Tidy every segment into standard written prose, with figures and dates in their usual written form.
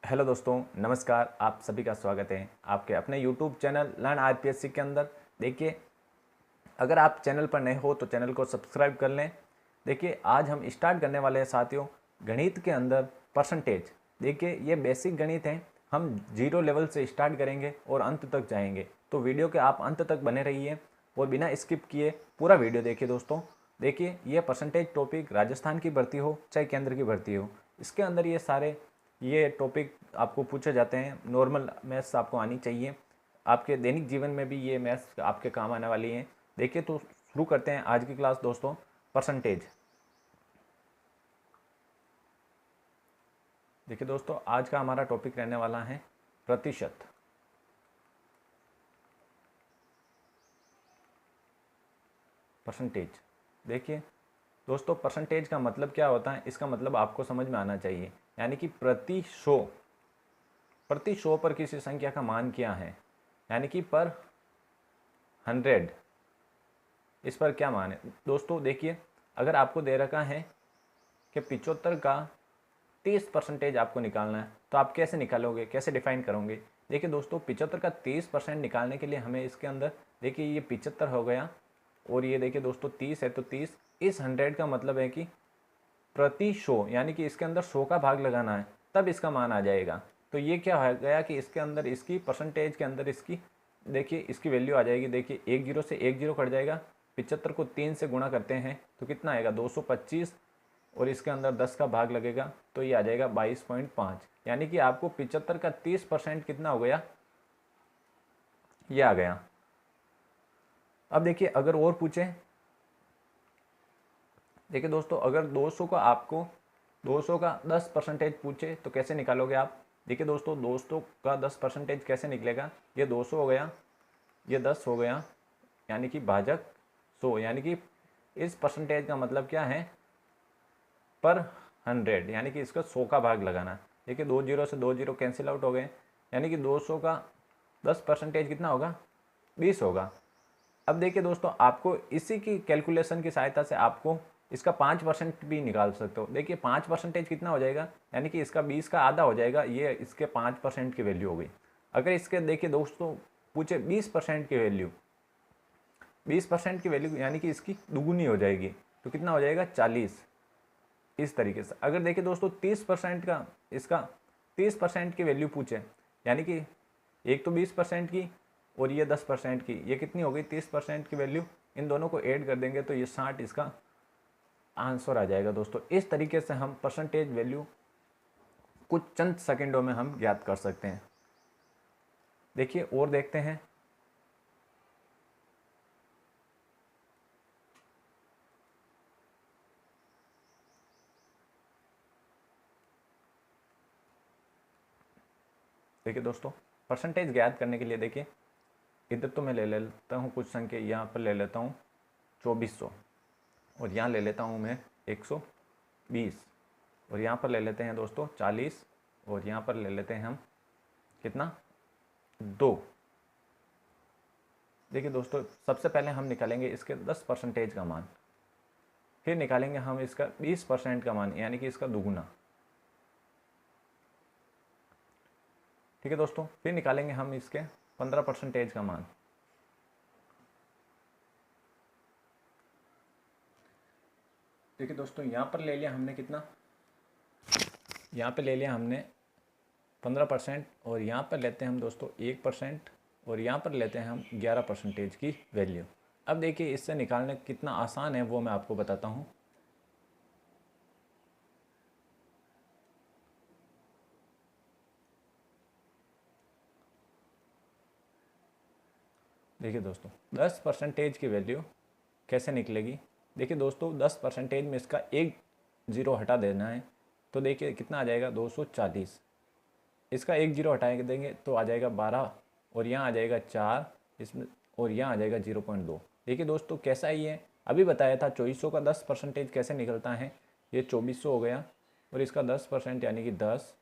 Hello दोस्तों, नमस्कार। आप सभी का स्वागत है आपके अपने यूट्यूब चैनल लर्न आरपीएससी के अंदर। देखिए, अगर आप चैनल पर नए हो तो चैनल को सब्सक्राइब कर लें। देखिए, आज हम स्टार्ट करने वाले हैं साथियों गणित के अंदर परसेंटेज। देखिए, ये बेसिक गणित है। हम जीरो लेवल से स्टार्ट करेंगे और अंत तक जाएंगे, तो वीडियो के आप अंत तक बने रहिए और बिना स्किप किए पूरा वीडियो देखिए दोस्तों। देखिए, ये परसेंटेज टॉपिक राजस्थान की भर्ती हो चाहे केंद्र की भर्ती हो, इसके अंदर ये टॉपिक आपको पूछे जाते हैं। नॉर्मल मैथ्स आपको आनी चाहिए, आपके दैनिक जीवन में भी ये मैथ्स आपके काम आने वाली हैं। देखिए, तो शुरू करते हैं आज की क्लास दोस्तों। परसेंटेज। देखिए दोस्तों, आज का हमारा टॉपिक रहने वाला है प्रतिशत। परसेंटेज। देखिए दोस्तों, परसेंटेज का मतलब क्या होता है, इसका मतलब आपको समझ में आना चाहिए। यानी कि प्रति सौ पर किसी संख्या का मान क्या है, यानी कि पर 100 इस पर क्या मान है दोस्तों। देखिए, अगर आपको दे रखा है कि 75 का 30% आपको निकालना है, तो आप कैसे निकालोगे, कैसे डिफाइन करोगे। देखिए दोस्तों, 75 का 30% निकालने के लिए हमें इसके अंदर, देखिए ये 75 हो गया और ये देखिए दोस्तों 30 है, तो 30 इस 100 का मतलब है कि प्रति 100, यानी कि इसके अंदर 100 का भाग लगाना है, तब इसका मान आ जाएगा। तो ये क्या हो गया कि इसके अंदर इसकी परसेंटेज के अंदर इसकी, देखिए इसकी वैल्यू आ जाएगी। देखिए एक जीरो से एक जीरो कट जाएगा, 75 को 3 से गुणा करते हैं तो कितना आएगा 225, और इसके अंदर 10 का भाग लगेगा तो ये आ जाएगा 22.5। यानी कि आपको 75 का 30% कितना हो गया, ये आ गया। अब देखिए, अगर और पूछे, देखिए दोस्तों, अगर 200 का आपको 200 का 10% पूछे तो कैसे निकालोगे आप। देखिए दोस्तों, 200 का 10% कैसे निकलेगा, ये 200 हो गया, ये 10 हो गया, यानी कि भाजक 100। यानी कि इस परसेंटेज का मतलब क्या है, पर 100, यानी कि इसका 100 का भाग लगाना। देखिए दो जीरो से दो जीरो कैंसिल आउट हो गए, यानी कि 200 का 10% कितना होगा, 20 होगा। अब देखिए दोस्तों, आपको इसी की कैलकुलेशन की सहायता से आपको इसका 5% भी निकाल सकते हो। देखिए 5% कितना हो जाएगा, यानी कि इसका 20 का आधा हो जाएगा, ये इसके 5% की वैल्यू हो गई। अगर इसके देखिए दोस्तों पूछे 20% की वैल्यू, 20% की वैल्यू यानी कि इसकी दुगुनी हो जाएगी, तो कितना हो जाएगा 40। इस तरीके से अगर देखिए दोस्तों 30% का, इसका 30% की वैल्यू पूछे, यानी कि एक तो 20% की और ये 10% की, ये कितनी हो गई 30% की वैल्यू, इन दोनों को ऐड कर देंगे तो ये 60 इसका आंसर आ जाएगा दोस्तों। इस तरीके से हम परसेंटेज वैल्यू कुछ चंद सेकंडों में हम ज्ञात कर सकते हैं। देखिए और देखते हैं। देखिए दोस्तों, परसेंटेज ज्ञात करने के लिए देखिए, इधर तो मैं ले लेता हूँ कुछ संख्या, यहाँ पर ले लेता हूँ 2400, और यहाँ ले लेता हूँ मैं 120, और यहाँ पर ले लेते हैं दोस्तों 40, और यहाँ पर ले लेते हैं हम कितना 2। देखिए दोस्तों, सबसे पहले हम निकालेंगे इसके 10% का मान, फिर निकालेंगे हम इसका 20% का मान, यानी कि इसका दुगुना। ठीक है दोस्तों, फिर निकालेंगे हम इसके 15% का मान। देखिए दोस्तों, यहाँ पर ले लिया हमने कितना, यहाँ पे ले लिया हमने 15%, और यहाँ पर लेते हैं हम दोस्तों 1%, और यहाँ पर लेते हैं हम 11% की वैल्यू। अब देखिए, इससे निकालने कितना आसान है वो मैं आपको बताता हूँ। देखिए दोस्तों, 10% की वैल्यू कैसे निकलेगी। देखिए दोस्तों, 10% में इसका एक जीरो हटा देना है, तो देखिए कितना आ जाएगा 240। इसका एक जीरो हटा देंगे तो आ जाएगा 12, और यहाँ आ जाएगा 4 इसमें, और यहाँ आ जाएगा 0.2। देखिए दोस्तों, कैसा ही है, अभी बताया था 2400 का 10% कैसे निकलता है। ये 2400 हो गया, और इसका 10% यानी कि 10,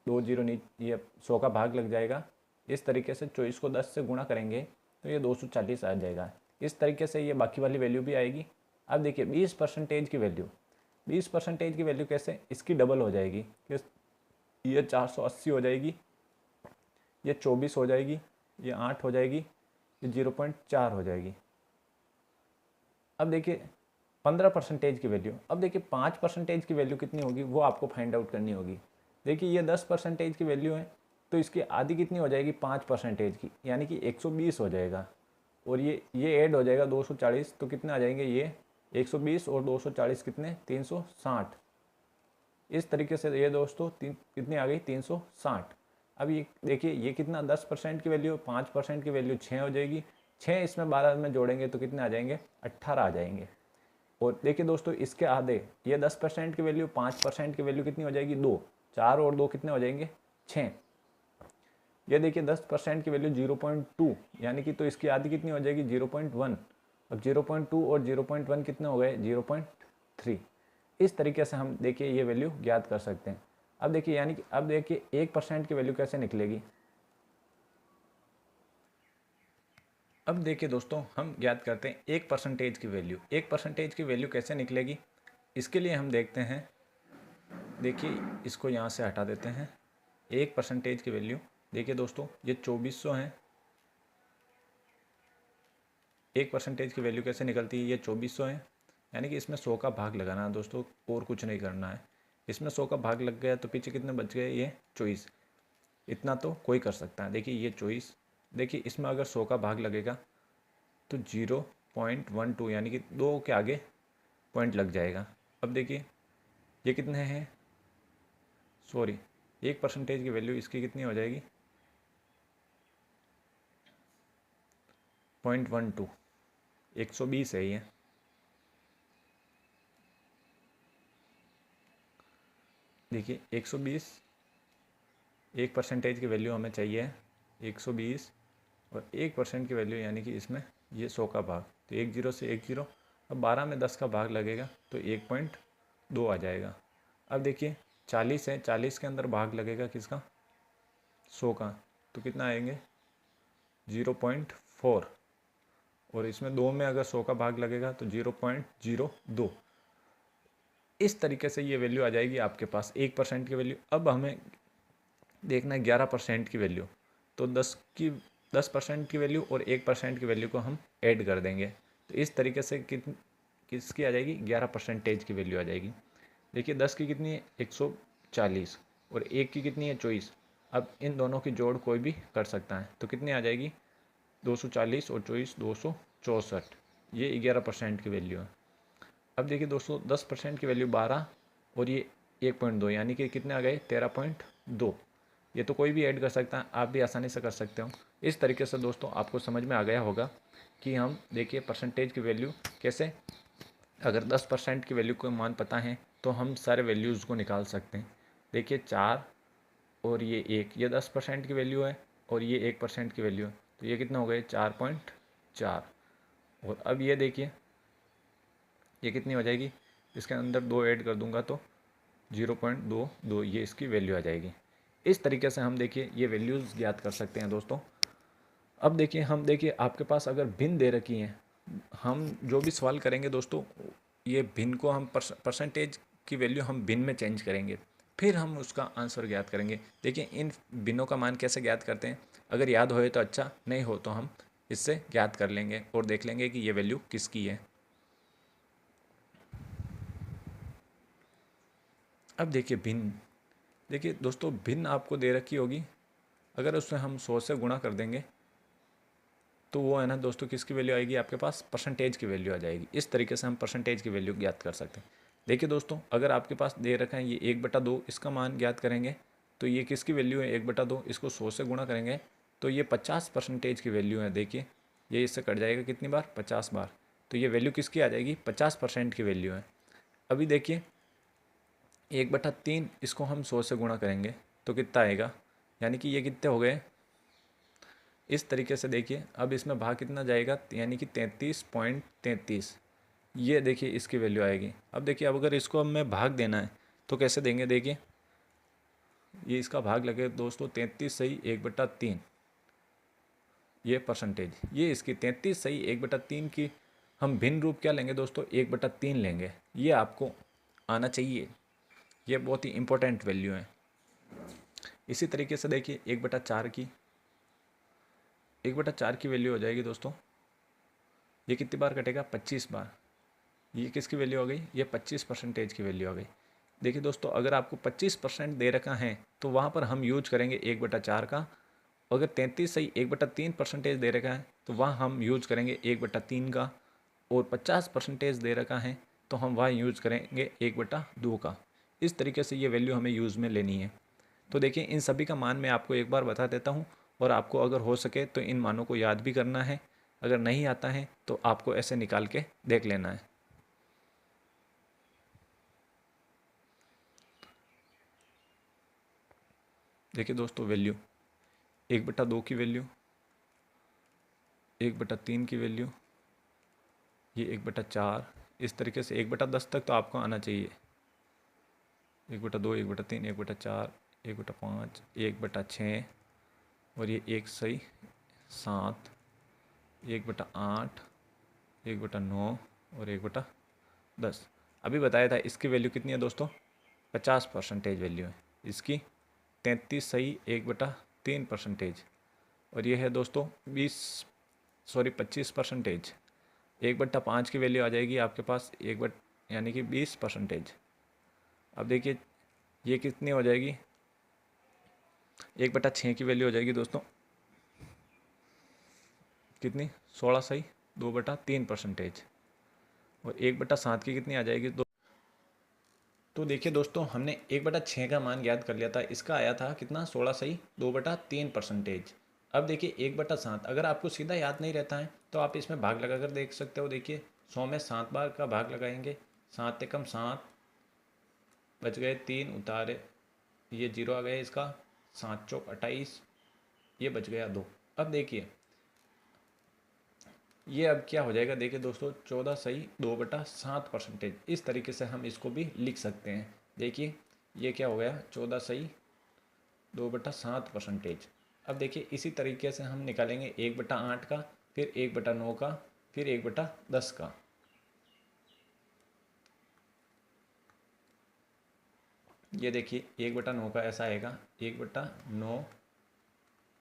दो जीरो ये 100 का भाग लग जाएगा। इस तरीके से 24 को 10 से गुणा करेंगे तो ये 240 आ जाएगा। इस तरीके से ये बाकी वाली वैल्यू भी आएगी। अब देखिए 20% की वैल्यू, 20% की वैल्यू कैसे, इसकी डबल हो जाएगी। ये 480 हो जाएगी, ये 24 हो जाएगी, ये 8 हो जाएगी, ये 0.4 हो जाएगी। अब देखिए 15% की वैल्यू, अब देखिए 5% की वैल्यू कितनी होगी वो आपको फाइंड आउट करनी होगी। देखिए ये 10% की वैल्यू है, तो इसकी आधी कितनी हो जाएगी 5% की, यानी कि 120 हो जाएगा। और ये ऐड हो जाएगा 240, तो कितने आ जाएंगे ये 120 और 240 कितने 360। इस तरीके से ये दोस्तों कितनी आ गई 360। अब ये देखिए ये कितना 10% की वैल्यू, 5% की वैल्यू 6 हो जाएगी, 6 इसमें 12 में जोड़ेंगे तो कितने आ जाएंगे 18 आ जाएंगे। और देखिए दोस्तों इसके आधे, ये 10% की वैल्यू, 5% की वैल्यू कितनी हो जाएगी 2, 4 और 2 कितने हो जाएंगे 6। ये देखिए 10% की वैल्यू 0.2, यानी कि तो इसकी आधी कितनी हो जाएगी 0.1। अब 0.2 और 0.1 कितने हो गए 0.3। इस तरीके से हम देखिए ये वैल्यू ज्ञात कर सकते हैं। अब देखिए यानी कि अब देखिए 1% की वैल्यू कैसे निकलेगी। अब देखिए दोस्तों हम ज्ञात करते हैं 1% की वैल्यू। 1% की वैल्यू कैसे निकलेगी, इसके लिए हम देखते हैं। देखिए इसको यहाँ से हटा देते हैं। 1% की वैल्यू देखिए दोस्तों ये 2400 है। 1% की वैल्यू कैसे निकलती है, ये 2400 है, यानी कि इसमें 100 का भाग लगाना है दोस्तों, और कुछ नहीं करना है। इसमें 100 का भाग लग गया तो पीछे कितने बच गए, ये 24। इतना तो कोई कर सकता है। देखिए ये 24, देखिए इसमें अगर 100 का भाग लगेगा तो 0.12, यानी कि 2 के आगे पॉइंट लग जाएगा। अब देखिए ये कितने हैं, सॉरी 1% की वैल्यू इसकी कितनी हो जाएगी 0.12, 120 है ये। देखिए 120, 1% की वैल्यू हमें चाहिए 120, और 1% की वैल्यू यानी कि इसमें ये 100 का भाग, तो 1 0 से 1 0। अब 12 में 10 का भाग लगेगा तो 1.2 आ जाएगा। अब देखिए 40 है, 40 के अंदर भाग लगेगा किसका 100 का, तो कितना आएंगे 0.4, और इसमें 2 में अगर 100 का भाग लगेगा तो 0.02। इस तरीके से ये वैल्यू आ जाएगी आपके पास 1% की वैल्यू। अब हमें देखना है 11% की वैल्यू, तो 10% की वैल्यू और 1% की वैल्यू को हम ऐड कर देंगे, तो इस तरीके से किसकी आ जाएगी 11% की वैल्यू आ जाएगी। देखिए 10 की कितनी है 140, और 1 की कितनी है 24। अब इन दोनों की जोड़ कोई भी कर सकता है, तो कितनी आ जाएगी 240 और 24 264, ये 11% की वैल्यू है। अब देखिए दोस्तों 10% की वैल्यू 12, और ये 1.2, यानी कि कितने आ गए 13.2। ये तो कोई भी ऐड कर सकता है, आप भी आसानी से कर सकते हो। इस तरीके से दोस्तों आपको समझ में आ गया होगा कि हम देखिए परसेंटेज की वैल्यू कैसे, अगर 10% की वैल्यू को मान पता है तो हम सारे वैल्यूज़ को निकाल सकते हैं। देखिए 4 और ये 1, ये 10% की वैल्यू है, और ये 1% की वैल्यू है, तो ये कितना हो गए 4.4। और अब ये देखिए ये कितनी हो जाएगी, इसके अंदर 2 ऐड कर दूंगा तो 0.22, ये इसकी वैल्यू आ जाएगी। इस तरीके से हम देखिए ये वैल्यूज़ ज्ञात कर सकते हैं दोस्तों। अब देखिए हम देखिए आपके पास अगर भिन्न दे रखी हैं, हम जो भी सवाल करेंगे दोस्तों ये भिन्न को हम परसेंटेज की वैल्यू हम भिन्न में चेंज करेंगे, फिर हम उसका आंसर ज्ञात करेंगे। देखिए इन भिन्नों का मान कैसे ज्ञात करते हैं, अगर याद होए तो अच्छा, नहीं हो तो हम इससे ज्ञात कर लेंगे और देख लेंगे कि ये वैल्यू किसकी है। अब देखिए भिन्न, देखिए दोस्तों भिन्न आपको दे रखी होगी, अगर उसमें हम 100 से गुणा कर देंगे तो वो है ना दोस्तों किसकी वैल्यू आएगी आपके पास परसेंटेज की वैल्यू आ जाएगी। इस तरीके से हम परसेंटेज की वैल्यू ज्ञात कर सकते हैं। देखिए दोस्तों अगर आपके पास दे रखा है ये 1/2, इसका मान ज्ञात करेंगे तो ये किसकी वैल्यू है 1/2, इसको 100 से गुणा करेंगे तो ये 50% की वैल्यू है। देखिए ये इससे कट जाएगा कितनी बार 50 बार, तो ये वैल्यू किसकी आ जाएगी 50% की वैल्यू है। अभी देखिए 1/3, इसको हम 100 से गुणा करेंगे तो कितना आएगा, यानी कि ये कितने हो गए। इस तरीके से देखिए अब इसमें भाग कितना जाएगा, यानी कि 33.33, ये देखिए इसकी वैल्यू आएगी। अब देखिए अब अगर इसको हमें भाग देना है तो कैसे देंगे, देखिए ये इसका भाग लगे दोस्तों 33 सही 1/3, ये परसेंटेज, ये इसकी 33 सही 1/3 की हम भिन्न रूप क्या लेंगे दोस्तों 1/3 लेंगे। ये आपको आना चाहिए, ये बहुत ही इंपॉर्टेंट वैल्यू है। इसी तरीके से देखिए 1/4 की 1/4 की वैल्यू हो जाएगी दोस्तों, ये कितनी बार कटेगा, 25 बार। ये किसकी वैल्यू हो गई, ये 25% की वैल्यू हो गई। देखिए दोस्तों, अगर आपको 25% दे रखा है तो वहाँ पर हम यूज करेंगे 1/4 का। अगर 33 सही 1/3% दे रखा है तो वहाँ हम यूज करेंगे 1/3 का। और 50% दे रखा है तो हम वहाँ यूज करेंगे 1/2 का। इस तरीके से ये वैल्यू हमें यूज़ में लेनी है। तो देखिए, इन सभी का मान मैं आपको एक बार बता देता हूँ, और आपको अगर हो सके तो इन मानों को याद भी करना है। अगर नहीं आता है तो आपको ऐसे निकाल के देख लेना है। देखिए दोस्तों, वैल्यू 1/2 की वैल्यू, 1/3 की वैल्यू, ये 1/4, इस तरीके से 1/10 तक तो आपको आना चाहिए। 1/2, 1/3, 1/4, 1/5, 1/6, और ये 1 सही 7, 1/8, 1/9 और 1/10। अभी बताया था इसकी वैल्यू कितनी है दोस्तों, 50% वैल्यू है इसकी। 33 सही 1/3%। और ये है दोस्तों 25%। 1/5 की वैल्यू आ जाएगी आपके पास यानी कि 20%। अब देखिए ये कितनी हो जाएगी, 1/6 की वैल्यू हो जाएगी दोस्तों कितनी, 16 सही 2/3%। और 1/7 की कितनी आ जाएगी तो देखिए दोस्तों, हमने 1/6 का मान ज्ञात कर लिया था, इसका आया था कितना, 16 सही 2/3%। अब देखिए 1/7, अगर आपको सीधा याद नहीं रहता है तो आप इसमें भाग लगा कर देख सकते हो। देखिए 100 में 7 बार का भाग लगाएंगे, 7 एकम 7, बच गए 3, उतारे ये 0 आ गया इसका, 7 चौक 28, ये बच गया 2। अब देखिए ये अब क्या हो जाएगा, देखिए दोस्तों 14 सही 2/7%। इस तरीके से हम इसको भी लिख सकते हैं। देखिए ये क्या हो गया, 14 सही 2/7%। अब देखिए इसी तरीके से हम निकालेंगे 1/8 का, फिर 1/9 का, फिर 1/10 का। ये देखिए 1/9 का ऐसा आएगा, 1/9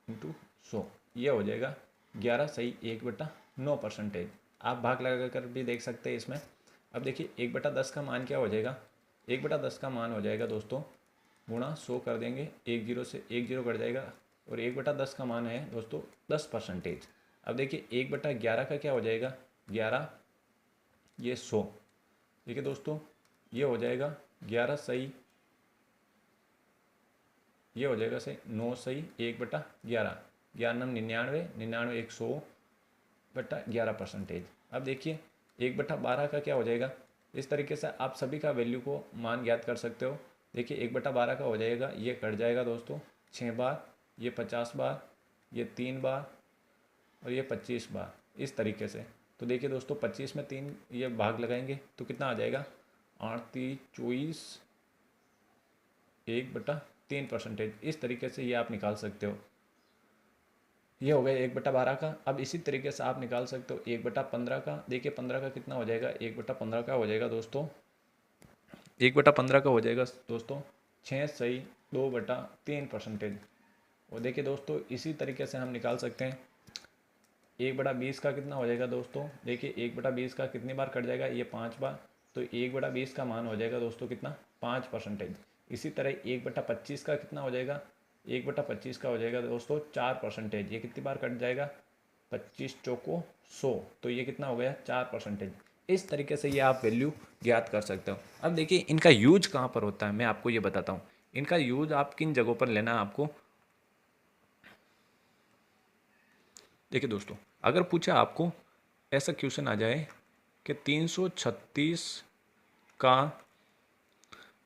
इंटू 100, ये हो जाएगा 11 सही 1/9%। आप भाग लगा कर भी देख सकते हैं इसमें। अब देखिए 1/10 का मान क्या हो जाएगा, 1/10 का मान हो जाएगा दोस्तों गुणा 100 कर देंगे, 1 जीरो से 1 जीरो कट जाएगा, और 1/10 का मान है दोस्तों 10%। अब देखिए 1/11 का क्या हो जाएगा, 11, ये 100। देखिए दोस्तों ये हो जाएगा 11 सही, ये हो जाएगा सही 9 सही 1/11, 11 99, 99 100/11%। अब देखिए 1/12 का क्या हो जाएगा, इस तरीके से आप सभी का वैल्यू को मान ज्ञात कर सकते हो। देखिए 1/12 का हो जाएगा, ये कट जाएगा दोस्तों 6 बार, ये 50 बार, ये 3 बार, और ये 25 बार, इस तरीके से। तो देखिए दोस्तों 25 में 3 ये भाग लगाएंगे तो कितना आ जाएगा, 8 3 24, 1/3%। इस तरीके से ये आप निकाल सकते हो। ये हो गया 1/12 का। अब इसी तरीके से आप निकाल सकते हो 1/15 का। देखिए 15 का कितना हो जाएगा, 1/15 का हो जाएगा दोस्तों, 1/15 का हो जाएगा दोस्तों 6 सही 2/3%। और देखिए दोस्तों इसी तरीके से हम निकाल सकते हैं 1/20 का कितना हो जाएगा दोस्तों। देखिए 1/20 का कितनी बार कट जाएगा, ये 5 बार, तो 1/20 का मान हो जाएगा दोस्तों कितना, 5%। इसी तरह 1/25 का कितना हो जाएगा, 1/25 का हो जाएगा दोस्तों 4%। ये कितनी बार कट जाएगा, 25 चौको 100, तो ये कितना हो गया 4%। इस तरीके से ये आप वैल्यू ज्ञात कर सकते हो। अब देखिए इनका यूज कहाँ पर होता है, मैं आपको ये बताता हूँ। इनका यूज आप किन जगहों पर लेना है आपको। देखिए दोस्तों, अगर पूछा आपको, ऐसा क्वेश्चन आ जाए कि 336 का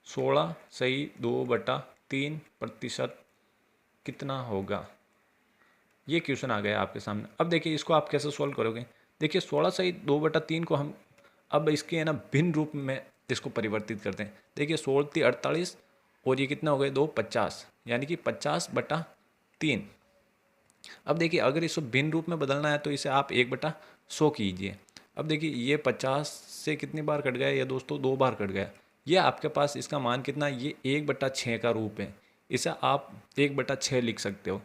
16 सही 2/3% कितना होगा, ये क्वेश्चन आ गया आपके सामने। अब देखिए इसको आप कैसे सॉल्व करोगे। देखिए 16 सही 2/3 को हम अब इसके है ना भिन्न रूप में इसको परिवर्तित करते हैं। देखिए 16 48, और ये कितना हो गया 2 50, यानी कि 50/3। अब देखिए अगर इसको भिन्न रूप में बदलना है तो इसे आप 1/100 कीजिए। अब देखिए ये 50 से कितनी बार कट गया, ये दोस्तों 2 बार कट गया। ये आपके पास इसका मान कितना, ये 1/6 का रूप है। इसे आप 1/6 लिख सकते हो।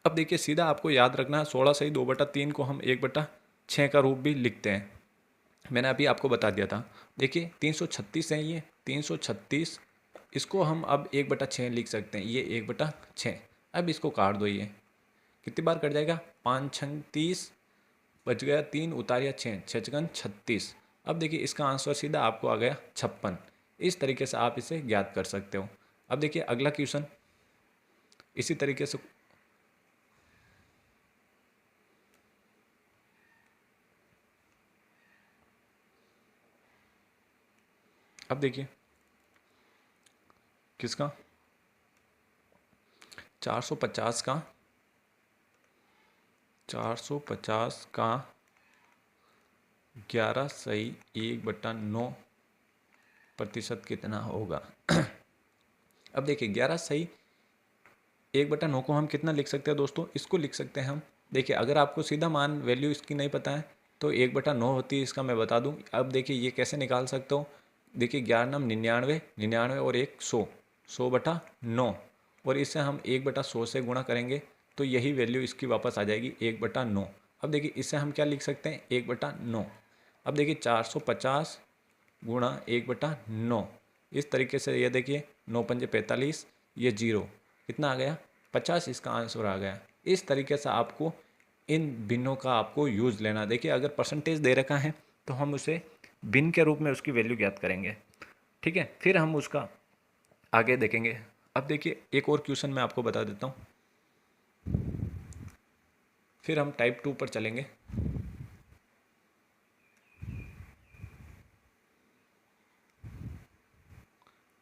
अब देखिए सीधा आपको याद रखना है 16 सही 2/3 को हम 1/6 का रूप भी लिखते हैं। मैंने अभी आपको बता दिया था। देखिए 336 है, ये 336 इसको हम अब 1/6 लिख सकते हैं, ये 1/6। अब इसको काट दो, ये कितनी बार कट जाएगा, 5 छंग 30, बच गया 3, उतारिया 6, 6 36। अब देखिए इसका आंसर सीधा आपको आ गया 56। इस तरीके से आप इसे ज्ञात कर सकते हो। अब देखिए अगला क्वेश्चन इसी तरीके से। अब देखिए किसका 450 का 450 का 11 सही 1/9% कितना होगा। अब देखिए 11 सही 1/9 को हम कितना लिख सकते हैं दोस्तों, इसको लिख सकते हैं हम। देखिए अगर आपको सीधा मान वैल्यू इसकी नहीं पता है तो 1/9 होती है, इसका मैं बता दूं। अब देखिए ये कैसे निकाल सकते हो, देखिए 11 नाम 99, 99 और 100, 100/9, और इससे हम 1/100 से गुणा करेंगे तो यही वैल्यू इसकी वापस आ जाएगी 1/9। अब देखिए इससे हम क्या लिख सकते हैं 1/9। अब देखिए 450 गुणा 1/9, इस तरीके से ये देखिए 9 पंजे 45, ये 0 कितना आ गया 50, इसका आंसर आ गया। इस तरीके से आपको इन भिन्नों का आपको यूज़ लेना। देखिए अगर परसेंटेज दे रखा है तो हम उसे भिन्न के रूप में उसकी वैल्यू ज्ञात करेंगे, ठीक है, फिर हम उसका आगे देखेंगे। अब देखिए एक और क्वेश्चन मैं आपको बता देता हूँ, फिर हम टाइप 2 पर चलेंगे।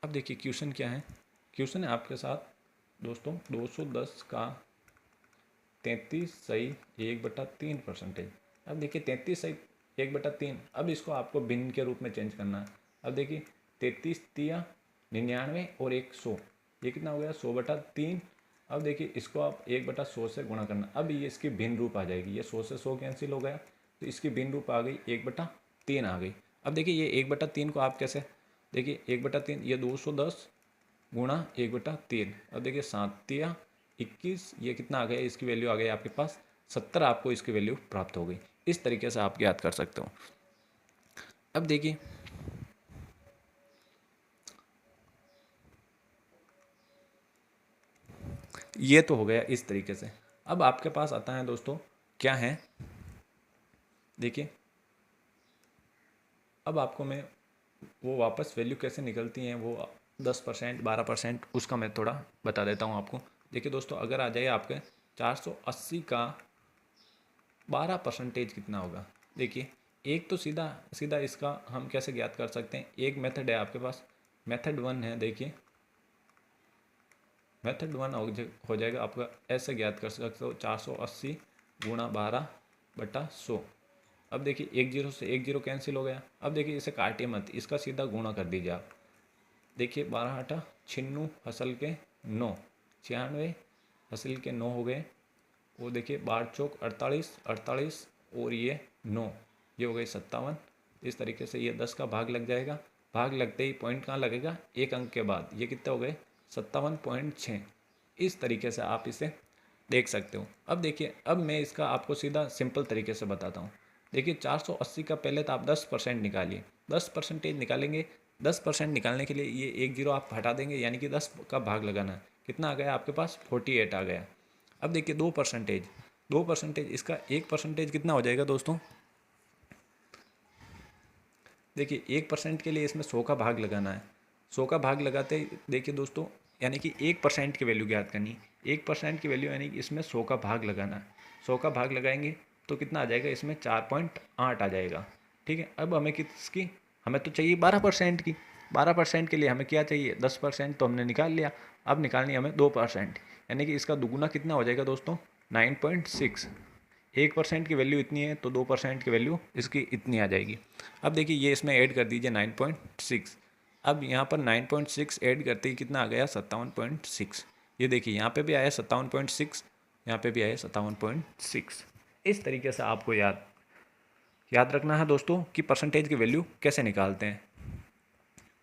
अब देखिए क्वेश्चन क्या है, क्वेश्चन है आपके साथ दोस्तों 210 का 33 सही 1/3%। अब देखिए 33 सही 1/3, अब इसको आपको भिन्न के रूप में चेंज करना है। अब देखिए 33 तिया 99 और 100, ये कितना हो गया 100/3। अब देखिए इसको आप 1/100 से गुणा करना। अब ये इसकी भिन्न रूप आ जाएगी, ये 100 से 100 कैंसिल हो गया तो इसकी भिन्न रूप आ गई 1/3 आ गई। अब देखिए ये 1/3 को आप कैसे, देखिए 1/3 ये 210 गुणा 1/3। अब देखिए 7 तिया 21, ये कितना आ गया, इसकी वैल्यू आ गई आपके पास 70, आपको इसकी वैल्यू प्राप्त हो गई। इस तरीके से आप ज्ञात कर सकते हो। अब देखिए ये तो हो गया इस तरीके से। अब आपके पास आता है दोस्तों क्या है, देखिए अब आपको मैं वो वापस वैल्यू कैसे निकलती हैं, वो 10% 12% उसका मैं थोड़ा बता देता हूँ आपको। देखिए दोस्तों अगर आ जाए आपके 480 का 12% कितना होगा। देखिए एक तो सीधा सीधा इसका हम कैसे ज्ञात कर सकते हैं, एक मेथड है आपके पास, मेथड 1 है। देखिए मेथड 1 हो जाएगा आपका, ऐसे ज्ञात कर सकते हो 480 गुणा 12/100। अब देखिए 1 0 से 1 0 कैंसिल हो गया। अब देखिए इसे काटिए मत, इसका सीधा गुणा कर दीजिए आप। देखिए 12 × 96 हसल के 9, 96 हसल के 9 हो गए। वो देखिए 12 चौक 48, 48 और ये 9, ये हो गई 57। इस तरीके से ये 10 का भाग लग जाएगा। भाग लगते ही पॉइंट कहाँ लगेगा, एक अंक के बाद, ये कितने हो गए 57.6। इस तरीके से आप इसे देख सकते हो। अब देखिए अब मैं इसका आपको सीधा सिंपल तरीके से बताता हूँ। देखिए 480 का पहले तो आप 10% निकालिए, 10% निकालेंगे। 10% निकालने के लिए ये 1 0 आप हटा देंगे, यानी कि 10 का भाग लगाना है। कितना आ गया आपके पास 48 आ गया। अब देखिए 2%, इसका 1% कितना हो जाएगा दोस्तों। देखिए 1% के लिए इसमें 100 का भाग लगाना है। 100 का भाग लगाते ही देखिए दोस्तों, यानी कि 1% की वैल्यू ज्ञात करनी। 1% की वैल्यू यानी कि इसमें 100 का भाग लगाना है। 100 का भाग लगाएंगे तो कितना आ जाएगा, इसमें 4.8 आ जाएगा। ठीक है, अब हमें किसकी, हमें तो चाहिए 12% की। 12% के लिए हमें क्या चाहिए, 10% तो हमने निकाल लिया। अब निकालनी हमें 2%, यानी कि इसका दुगुना कितना हो जाएगा दोस्तों 9.6। 1% की वैल्यू इतनी है तो 2% की वैल्यू इसकी इतनी आ जाएगी। अब देखिए ये इसमें ऐड कर दीजिए 9.6। अब यहाँ पर 9.6 ऐड करते ही कितना आ गया 57.6। ये देखिए यहाँ पे भी आया 57.6, यहाँ पे भी आया 57.6। इस तरीके से आपको याद रखना है दोस्तों कि परसेंटेज की वैल्यू कैसे निकालते हैं।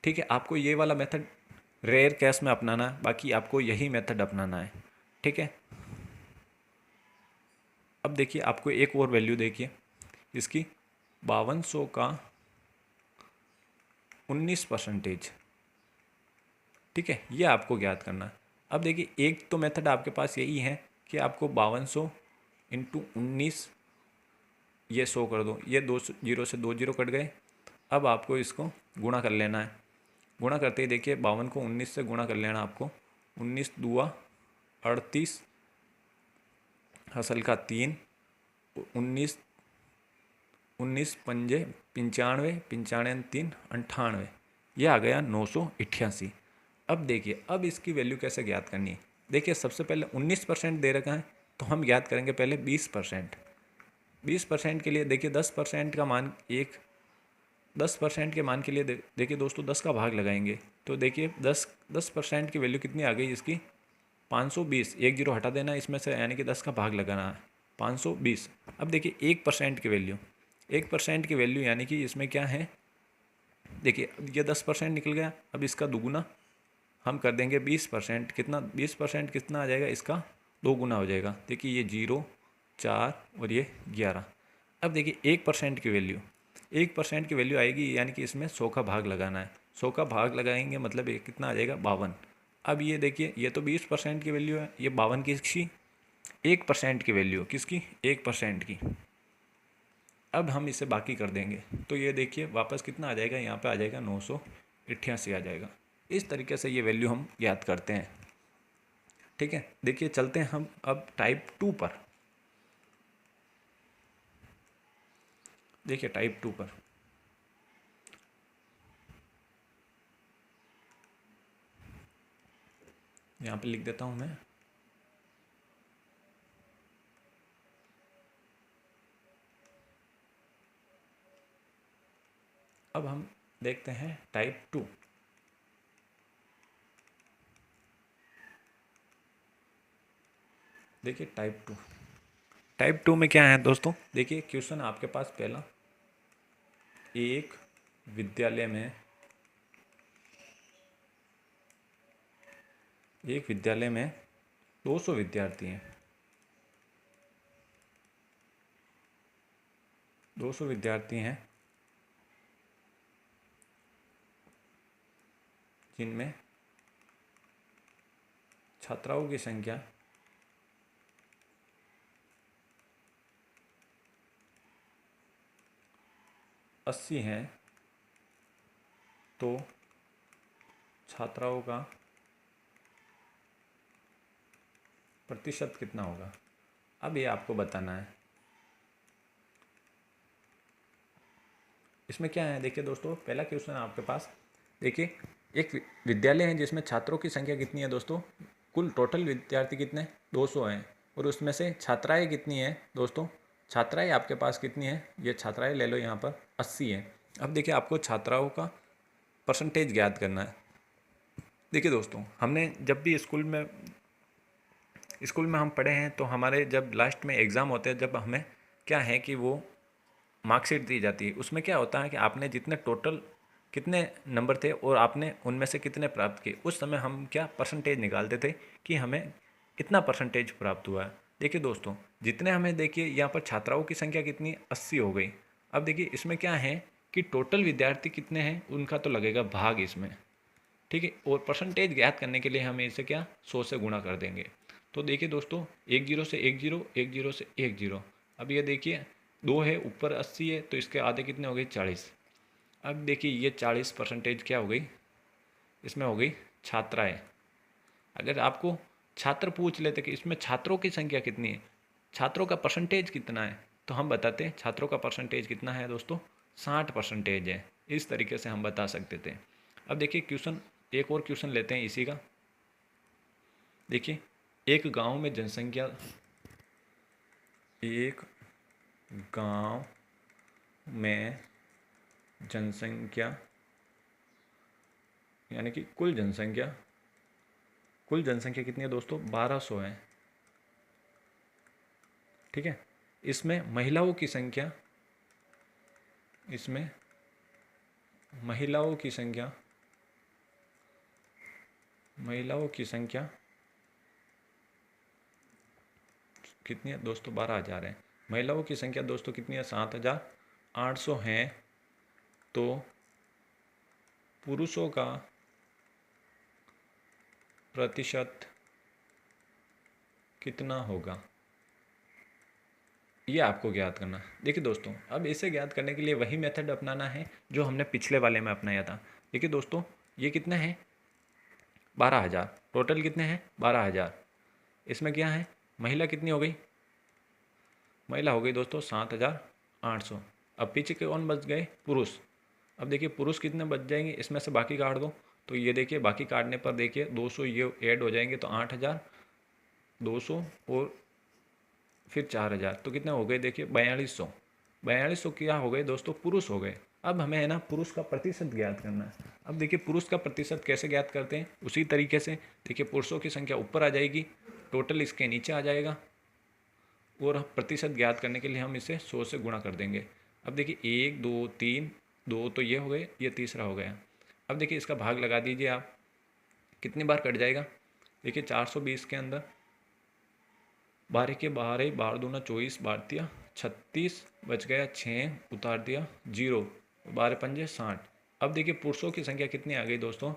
ठीक है, आपको ये वाला मेथड रेयर केस में अपनाना है, बाकी आपको यही मेथड अपनाना है। ठीक है, अब देखिए आपको एक और वैल्यू देखिए इसकी, 5200 का 19%। ठीक है, ये आपको ज्ञात करना है। अब देखिए एक तो मेथड आपके पास यही है कि आपको 5200 इंटू 19 ये 100 कर दो, ये 2 जीरो से 2 जीरो कट गए। अब आपको इसको गुणा कर लेना है। गुणा करते ही देखिए 52 को 19 से गुणा कर लेना आपको। 19 दूआ 38, हसल का 3, 19 19 पंजे 95, 95 3 98, यह आ गया 988। अब देखिए अब इसकी वैल्यू कैसे ज्ञात करनी है। देखिए सबसे पहले 19% दे रखा है, तो हम ज्ञात करेंगे पहले 20%। 20% के लिए देखिए 10% का मान 1, 10% के मान के लिए देखिए दोस्तों 10 का भाग लगाएंगे, तो देखिए 10% की वैल्यू कितनी आ गई इसकी, 520। एक जीरो हटा देना इसमें से, यानी कि 10 का भाग लगाना है, 520। अब देखिए 1% की वैल्यू, 1% की वैल्यू यानी कि इसमें क्या है, देखिए ये 10% निकल गया। अब इसका दुगुना हम कर देंगे 20%। कितना 20% कितना आ जाएगा, इसका 2 गुना हो जाएगा। देखिए ये 0, 4 और ये 11। अब देखिए 1% की वैल्यू, 1% की वैल्यू आएगी, यानी कि इसमें 100 का भाग लगाना है। 100 का भाग लगाएंगे मतलब ये कितना आ जाएगा, 52। अब ये देखिए ये तो 20% की वैल्यू है, ये 52 किसकी, 1% की वैल्यू किसकी, 1% की। अब हम इसे बाकी कर देंगे, तो ये देखिए वापस कितना आ जाएगा, यहाँ पे आ जाएगा 988 आ जाएगा। इस तरीके से ये वैल्यू हम याद करते हैं। ठीक है, देखिए चलते हैं हम अब टाइप 2 पर। देखिए टाइप 2 पर यहाँ पे लिख देता हूँ मैं। अब हम देखते हैं टाइप 2। देखिए टाइप 2 में क्या है दोस्तों, देखिए क्वेश्चन आपके पास पहला, एक विद्यालय में 200 विद्यार्थी हैं। 200 विद्यार्थी हैं जिनमें छात्राओं की संख्या 80 है, तो छात्राओं का प्रतिशत कितना होगा। अब ये आपको बताना है। इसमें क्या है, देखिए दोस्तों पहला क्वेश्चन आपके पास, देखिए एक विद्यालय है जिसमें छात्रों की संख्या कितनी है दोस्तों, कुल टोटल विद्यार्थी कितने, 200 हैं, और उसमें से छात्राएं कितनी हैं दोस्तों, छात्राएं आपके पास कितनी है, ये छात्राएं ले लो यहाँ पर 80 हैं। अब देखिए आपको छात्राओं का परसेंटेज ज्ञात करना है। देखिए दोस्तों हमने जब भी स्कूल में हम पढ़े हैं, तो हमारे जब लास्ट में एग्ज़ाम होते हैं, जब हमें क्या है कि वो मार्कशीट दी जाती है, उसमें क्या होता है कि आपने जितने टोटल कितने नंबर थे और आपने उनमें से कितने प्राप्त किए, उस समय हम क्या परसेंटेज निकालते थे कि हमें इतना परसेंटेज प्राप्त हुआ है। देखिए दोस्तों जितने हमें, देखिए यहाँ पर छात्राओं की संख्या कितनी, 80 हो गई। अब देखिए इसमें क्या है कि टोटल विद्यार्थी कितने हैं, उनका तो लगेगा भाग इसमें। ठीक है, और परसेंटेज ज्ञात करने के लिए हमें इसे क्या 100 से गुणा कर देंगे। तो देखिए दोस्तों 1 जीरो से 1 जीरो, 1 जीरो से 1 जीरो। अब ये देखिए 2 है, ऊपर 80 है, तो इसके आधे कितने हो गए, 40। अब देखिए ये 40% क्या हो गई, इसमें हो गई छात्राएँ। अगर आपको छात्र पूछ लेते कि इसमें छात्रों की संख्या कितनी है, छात्रों का परसेंटेज कितना है, तो हम बताते छात्रों का परसेंटेज कितना है दोस्तों, 60% है। इस तरीके से हम बता सकते थे। अब देखिए क्वेश्चन, एक और क्वेश्चन लेते हैं इसी का। देखिए एक गांव में जनसंख्या, एक गांव में जनसंख्या यानी कि कुल जनसंख्या कितनी है दोस्तों, 1200 है। ठीक है, इसमें महिलाओं की संख्या 50 महिलाओं की संख्या कितनी है दोस्तों? 12,000 है। महिलाओं की संख्या दोस्तों कितनी है? 7,800 है। तो पुरुषों का प्रतिशत कितना होगा, ये आपको ज्ञात करना। देखिए दोस्तों, अब इसे ज्ञात करने के लिए वही मेथड अपनाना है जो हमने पिछले वाले में अपनाया था। देखिए दोस्तों, ये कितने हैं? 12,000। टोटल कितने हैं? 12,000। इसमें क्या है? महिला कितनी हो गई? महिला हो गई दोस्तों 7,800। अब पीछे के कौन बच गए? पुरुष। अब देखिए पुरुष कितने बच जाएंगे, इसमें से बाकी काट दो। तो ये देखिए बाकी काटने पर देखिए 200 ये ऐड हो जाएंगे, तो 8,000, 200 और फिर 4,000, तो कितने हो गए? देखिए 4200। 4200 क्या हो गए दोस्तों? पुरुष हो गए। अब हमें है ना पुरुष का प्रतिशत ज्ञात करना है। अब देखिए पुरुष का प्रतिशत कैसे ज्ञात करते हैं? उसी तरीके से देखिए पुरुषों की संख्या ऊपर आ जाएगी, टोटल इसके नीचे आ जाएगा, और प्रतिशत ज्ञात करने के लिए हम इसे 100 से गुणा कर देंगे। अब देखिए 1 2 3, 2 तो ये हो गए, ये तीसरा हो गया। अब देखिए इसका भाग लगा दीजिए आप, कितनी बार कट जाएगा? देखिए 420 के अंदर 12 के 12, 12 दूना 24, 12 दिया 36, बच गया 6, उतार दिया 0, 12 पंजे 60। अब देखिए पुरुषों की संख्या कितनी आ गई दोस्तों?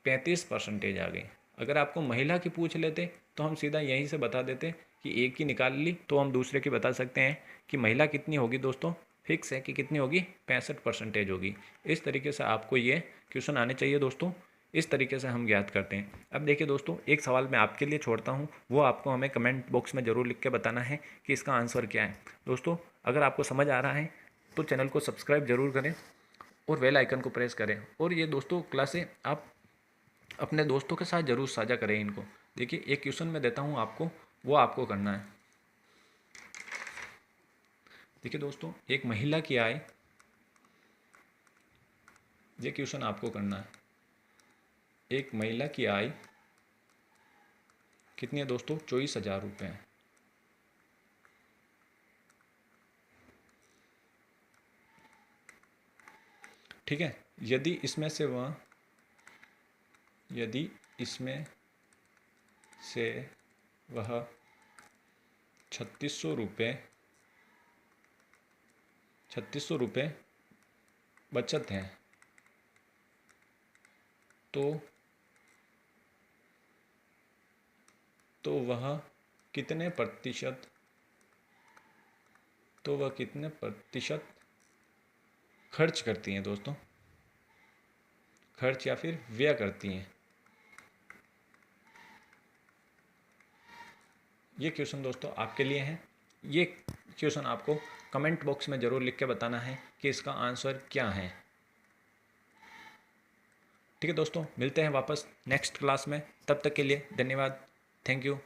35% आ गई। अगर आपको महिला की पूछ लेते तो हम सीधा यहीं से बता देते कि एक की निकाल ली, तो हम दूसरे की बता सकते हैं कि महिला कितनी होगी दोस्तों। फिक्स है कि कितनी होगी? 65% होगी। इस तरीके से आपको ये क्वेश्चन आने चाहिए दोस्तों। इस तरीके से हम ज्ञात करते हैं। अब देखिए दोस्तों, एक सवाल मैं आपके लिए छोड़ता हूँ, वो आपको हमें कमेंट बॉक्स में ज़रूर लिख के बताना है कि इसका आंसर क्या है। दोस्तों अगर आपको समझ आ रहा है तो चैनल को सब्सक्राइब जरूर करें और बेल आइकन को प्रेस करें। और ये दोस्तों क्लासें आप अपने दोस्तों के साथ ज़रूर साझा करें इनको। देखिए एक क्वेश्चन मैं देता हूँ आपको, वो आपको करना है। देखिए दोस्तों, एक महिला की आय, ये क्वेश्चन आपको करना है। एक महिला की आय कितनी है दोस्तों? 24,000 रुपये है। ठीक है। यदि इसमें से 3600 रुपये बचत है, तो वह कितने प्रतिशत खर्च करती हैं दोस्तों? खर्च या फिर व्यय करती हैं। ये क्वेश्चन दोस्तों आपके लिए है। ये क्वेश्चन आपको कमेंट बॉक्स में ज़रूर लिख के बताना है कि इसका आंसर क्या है। ठीक है दोस्तों, मिलते हैं वापस नेक्स्ट क्लास में। तब तक के लिए धन्यवाद। Thank you.